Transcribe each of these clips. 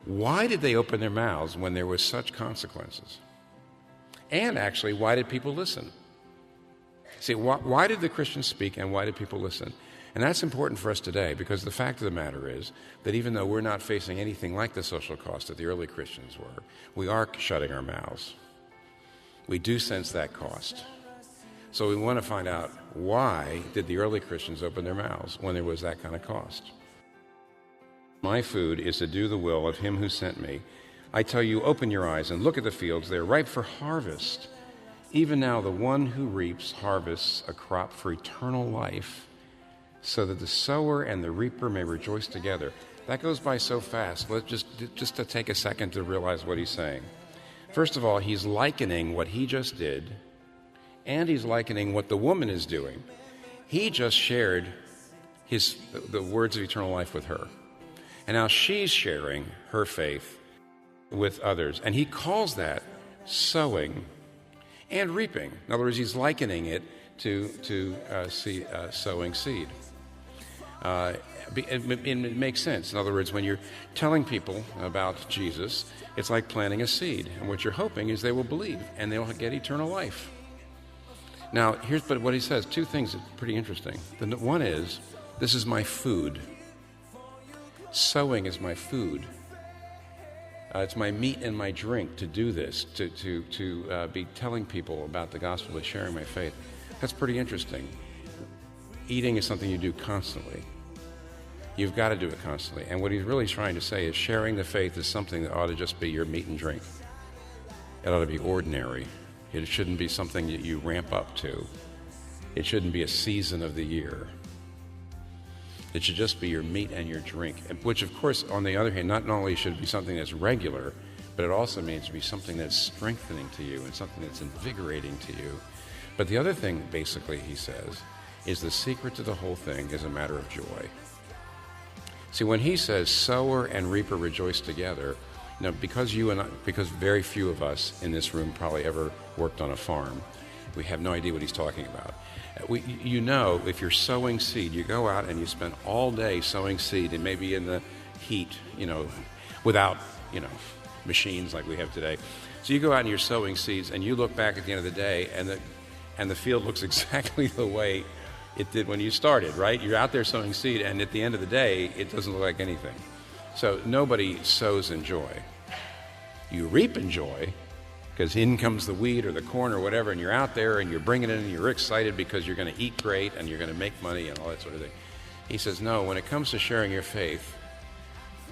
Why did they open their mouths when there was such consequences? And actually, why did people listen? See, why did the Christians speak and why did people listen? And that's important for us today, because the fact of the matter is that even though we're not facing anything like the social cost that the early Christians were, we are shutting our mouths. We do sense that cost. So we want to find out, why did the early Christians open their mouths when there was that kind of cost? My food is to do the will of him who sent me. I tell you, open your eyes and look at the fields. They're ripe for harvest. Even now the one who reaps harvests a crop for eternal life, so that the sower and the reaper may rejoice together. That goes by so fast. Let's just to take a second to realize what he's saying. First of all, he's likening what he just did, and he's likening what the woman is doing. He just shared the words of eternal life with her. And now she's sharing her faith with others. And he calls that sowing and reaping. In other words, he's likening it to sowing seed. It makes sense. In other words, when you're telling people about Jesus, it's like planting a seed. And what you're hoping is they will believe and they'll get eternal life. Now, but what he says, two things are pretty interesting. One is, this is my food. Sowing is my food. It's my meat and my drink to do this, to be telling people about the gospel, to sharing my faith. That's pretty interesting. Eating is something you do constantly. You've got to do it constantly. And what he's really trying to say is sharing the faith is something that ought to just be your meat and drink. It ought to be ordinary. It shouldn't be something that you ramp up to. It shouldn't be a season of the year. It should just be your meat and your drink, which, of course, on the other hand, not only should it be something that's regular, but it also means to be something that's strengthening to you and something that's invigorating to you. But the other thing, basically, he says, is the secret to the whole thing is a matter of joy. See, when he says sower and reaper rejoice together, because very few of us in this room probably ever worked on a farm, we have no idea what he's talking about. If you're sowing seed, you go out and you spend all day sowing seed, and maybe in the heat, without, machines like we have today. So you go out and you're sowing seeds, and you look back at the end of the day, and the field looks exactly the way it did when you started, right? You're out there sowing seed, and at the end of the day, it doesn't look like anything. So nobody sows in joy. You reap in joy, because in comes the wheat or the corn or whatever, and you're out there and you're bringing it in and you're excited because you're going to eat great and you're going to make money and all that sort of thing. He says, no, when it comes to sharing your faith,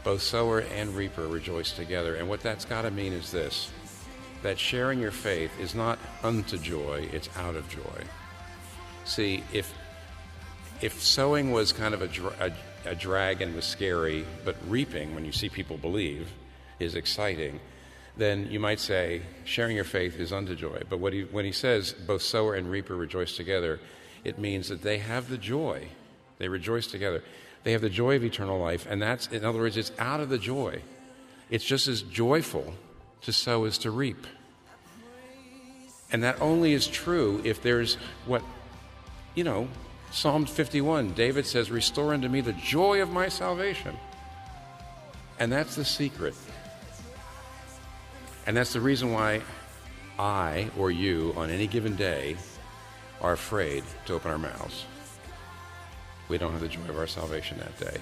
both sower and reaper rejoice together. And what that's got to mean is this, that sharing your faith is not unto joy, it's out of joy. See, if sowing was kind of a drag and was scary, but reaping, when you see people believe, is exciting, then you might say sharing your faith is unto joy. But when he says both sower and reaper rejoice together, it means that they have the joy. They rejoice together. They have the joy of eternal life, and that's, in other words, it's out of the joy. It's just as joyful to sow as to reap. And that only is true if there's Psalm 51, David says, restore unto me the joy of my salvation. And that's the secret. And that's the reason why I or you on any given day are afraid to open our mouths. We don't have the joy of our salvation that day.